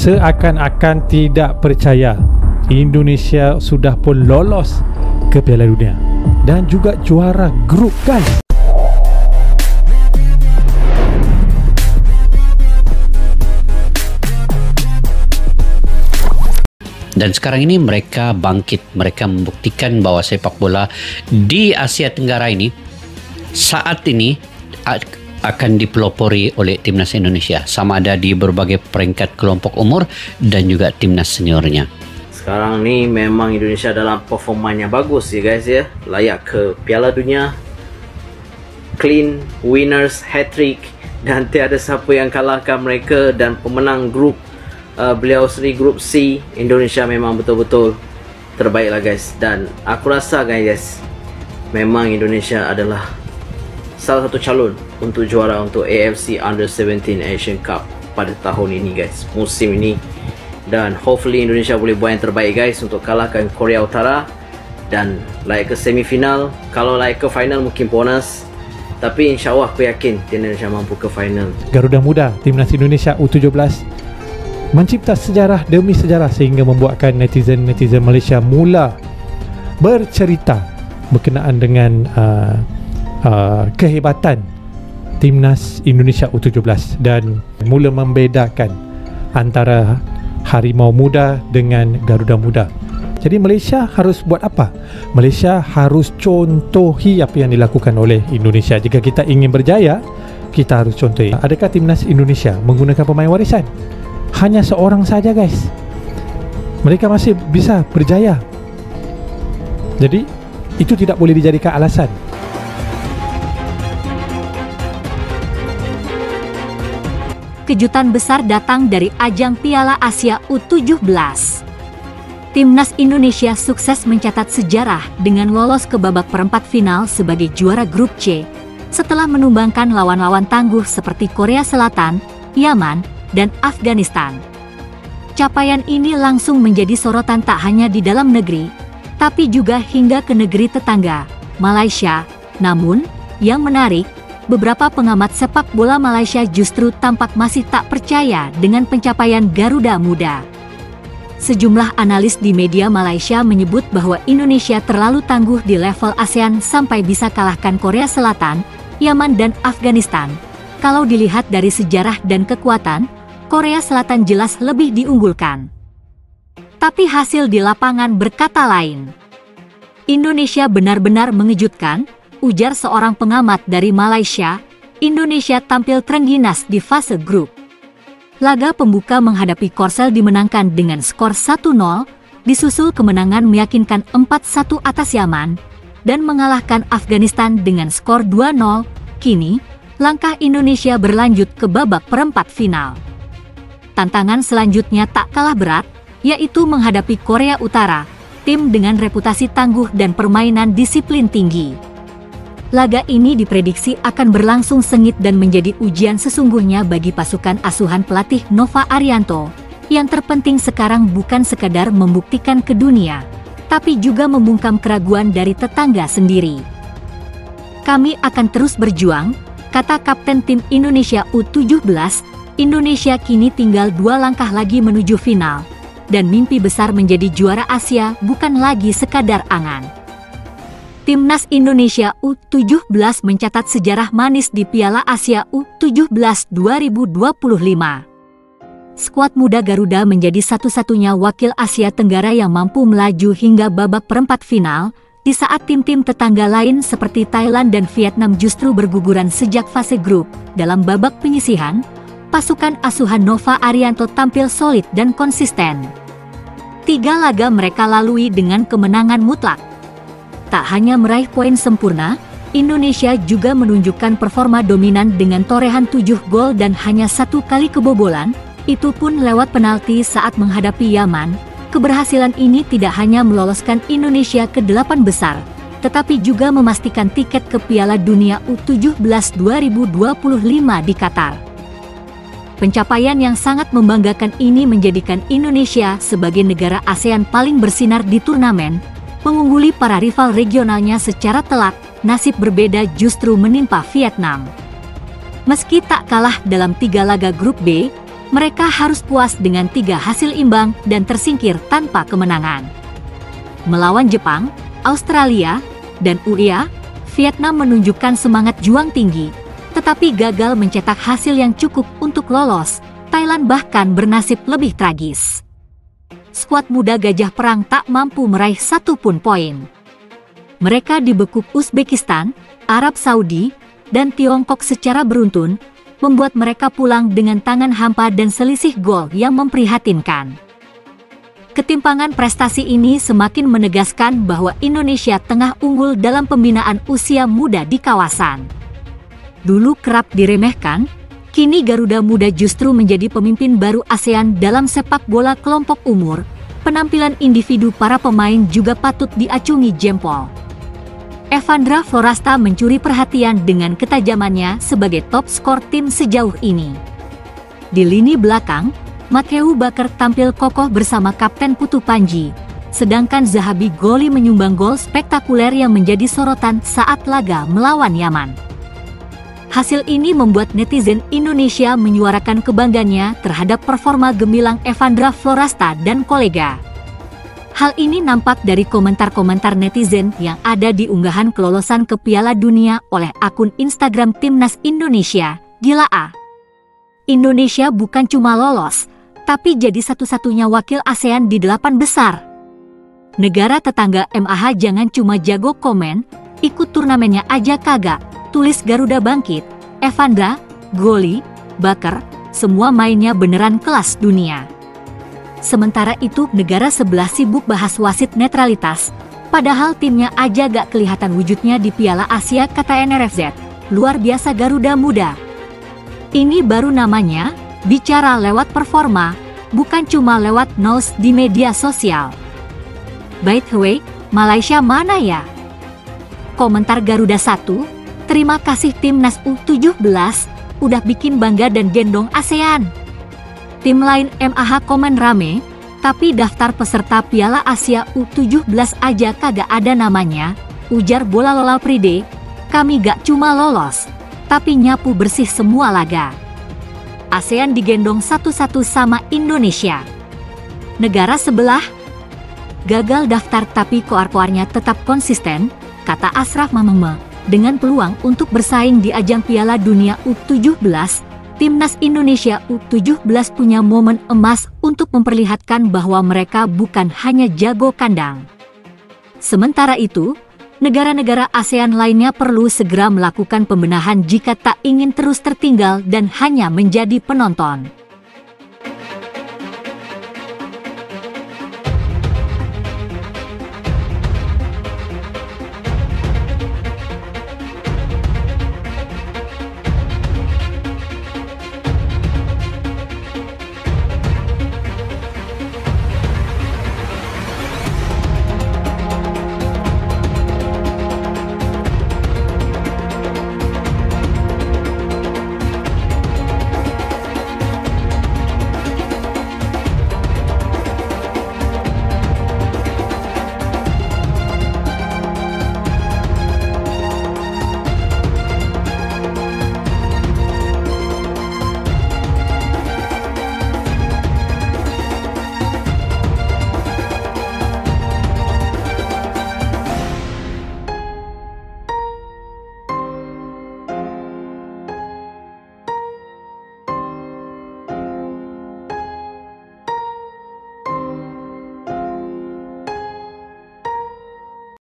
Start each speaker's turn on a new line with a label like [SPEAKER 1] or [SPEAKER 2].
[SPEAKER 1] Seakan-akan tidak percaya, Indonesia sudah pun lolos ke Piala Dunia dan juga juara grup, guys.
[SPEAKER 2] Dan sekarang ini mereka bangkit, mereka membuktikan bahwa sepak bola di Asia Tenggara ini saat ini akan dipelopori oleh timnas Indonesia, sama ada di berbagai peringkat kelompok umur dan juga timnas seniornya.
[SPEAKER 3] Sekarang ni memang Indonesia dalam performanya bagus ya guys ya, layak ke Piala Dunia, clean winners, hat-trick, dan tiada siapa yang kalahkan mereka. Dan pemenang grup beliau sendiri grup C, Indonesia memang betul-betul terbaik lah guys. Dan aku rasa guys, memang Indonesia adalah salah satu calon untuk juara untuk AFC Under-17 Asian Cup pada tahun ini guys, musim ini. Dan hopefully Indonesia boleh buat yang terbaik guys untuk kalahkan Korea Utara dan layak ke semifinal. Kalau layak ke final mungkin bonus, tapi insyaAllah aku yakin Indonesia mampu ke final.
[SPEAKER 1] Garuda Muda Timnas Indonesia U17 mencipta sejarah demi sejarah sehingga membuatkan netizen Malaysia mula bercerita berkenaan dengan kehebatan Timnas Indonesia U17 dan mula membedakan antara Harimau Muda dengan Garuda Muda. Jadi Malaysia harus buat apa? Malaysia harus contohi apa yang dilakukan oleh Indonesia. Jika kita ingin berjaya, kita harus contohi. Adakah Timnas Indonesia menggunakan pemain warisan? Hanya seorang saja guys. Mereka masih bisa berjaya. Jadi itu tidak boleh dijadikan alasan.
[SPEAKER 4] Kejutan besar datang dari ajang Piala Asia U17. Timnas Indonesia sukses mencatat sejarah dengan lolos ke babak perempat final sebagai juara grup C setelah menumbangkan lawan-lawan tangguh seperti Korea Selatan, Yaman, dan Afghanistan. Capaian ini langsung menjadi sorotan tak hanya di dalam negeri, tapi juga hingga ke negeri tetangga, Malaysia. Namun, yang menarik, beberapa pengamat sepak bola Malaysia justru tampak masih tak percaya dengan pencapaian Garuda Muda. Sejumlah analis di media Malaysia menyebut bahwa Indonesia terlalu tangguh di level ASEAN sampai bisa kalahkan Korea Selatan, Yaman, dan Afghanistan. Kalau dilihat dari sejarah dan kekuatan, Korea Selatan jelas lebih diunggulkan. Tapi hasil di lapangan berkata lain. Indonesia benar-benar mengejutkan, ujar seorang pengamat dari Malaysia. Indonesia tampil terengginas di fase grup. Laga pembuka menghadapi Korsel dimenangkan dengan skor 1-0, disusul kemenangan meyakinkan 4-1 atas Yaman, dan mengalahkan Afghanistan dengan skor 2-0. Kini, langkah Indonesia berlanjut ke babak perempat final. Tantangan selanjutnya tak kalah berat, yaitu menghadapi Korea Utara, tim dengan reputasi tangguh dan permainan disiplin tinggi. Laga ini diprediksi akan berlangsung sengit dan menjadi ujian sesungguhnya bagi pasukan asuhan pelatih Nova Arianto. Yang terpenting sekarang bukan sekadar membuktikan ke dunia, tapi juga membungkam keraguan dari tetangga sendiri. Kami akan terus berjuang, kata Kapten Tim Indonesia U17. Indonesia kini tinggal 2 langkah lagi menuju final, dan mimpi besar menjadi juara Asia bukan lagi sekadar angan. Timnas Indonesia U17 mencatat sejarah manis di Piala Asia U17 2025. Skuad muda Garuda menjadi satu-satunya wakil Asia Tenggara yang mampu melaju hingga babak perempat final, di saat tim-tim tetangga lain seperti Thailand dan Vietnam justru berguguran sejak fase grup. Dalam babak penyisihan, pasukan asuhan Nova Arianto tampil solid dan konsisten. 3 laga mereka lalui dengan kemenangan mutlak. Tak hanya meraih poin sempurna, Indonesia juga menunjukkan performa dominan dengan torehan 7 gol dan hanya 1 kali kebobolan, itu pun lewat penalti saat menghadapi Yaman. Keberhasilan ini tidak hanya meloloskan Indonesia ke 8 besar, tetapi juga memastikan tiket ke Piala Dunia U17 2025 di Qatar. Pencapaian yang sangat membanggakan ini menjadikan Indonesia sebagai negara ASEAN paling bersinar di turnamen, mengungguli para rival regionalnya secara telak. Nasib berbeda justru menimpa Vietnam. Meski tak kalah dalam 3 laga grup B, mereka harus puas dengan 3 hasil imbang dan tersingkir tanpa kemenangan. Melawan Jepang, Australia, dan UEA, Vietnam menunjukkan semangat juang tinggi, tetapi gagal mencetak hasil yang cukup untuk lolos. Thailand bahkan bernasib lebih tragis. Skuad muda Gajah Perang tak mampu meraih 1 pun poin. Mereka dibekuk Uzbekistan, Arab Saudi, dan Tiongkok secara beruntun, membuat mereka pulang dengan tangan hampa dan selisih gol yang memprihatinkan. Ketimpangan prestasi ini semakin menegaskan bahwa Indonesia tengah unggul dalam pembinaan usia muda di kawasan. Dulu kerap diremehkan, kini Garuda Muda justru menjadi pemimpin baru ASEAN dalam sepak bola kelompok umur. Penampilan individu para pemain juga patut diacungi jempol. Evandra Florasta mencuri perhatian dengan ketajamannya sebagai top skor tim sejauh ini. Di lini belakang, Matthew Baker tampil kokoh bersama Kapten Putu Panji, sedangkan Zahabi Goli menyumbang gol spektakuler yang menjadi sorotan saat laga melawan Yaman. Hasil ini membuat netizen Indonesia menyuarakan kebanggaannya terhadap performa gemilang Evandra Florasta dan kolega. Hal ini nampak dari komentar-komentar netizen yang ada di unggahan kelolosan ke Piala Dunia oleh akun Instagram Timnas Indonesia, Gila A. Indonesia bukan cuma lolos, tapi jadi satu-satunya wakil ASEAN di 8 besar. Negara tetangga MAH jangan cuma jago komen, ikut turnamennya aja kagak. Tulis Garuda Bangkit. Evandra, Goli, Baker, semua mainnya beneran kelas dunia. Sementara itu negara sebelah sibuk bahas wasit netralitas, padahal timnya aja gak kelihatan wujudnya di Piala Asia, kata NRFZ. Luar biasa Garuda Muda. Ini baru namanya bicara lewat performa, bukan cuma lewat nose di media sosial. By the way, Malaysia mana ya? Komentar Garuda 1, terima kasih Timnas U17, udah bikin bangga dan gendong ASEAN. Tim lain MAH komen rame, tapi daftar peserta Piala Asia U17 aja kagak ada namanya, ujar Bola Lola Pride. Kami gak cuma lolos, tapi nyapu bersih semua laga. ASEAN digendong satu-satu sama Indonesia. Negara sebelah gagal daftar tapi koar-koarnya tetap konsisten, kata Ashraf Mamengme. Dengan peluang untuk bersaing di ajang Piala Dunia U17, Timnas Indonesia U17 punya momen emas untuk memperlihatkan bahwa mereka bukan hanya jago kandang. Sementara itu, negara-negara ASEAN lainnya perlu segera melakukan pembenahan jika tak ingin terus tertinggal dan hanya menjadi penonton.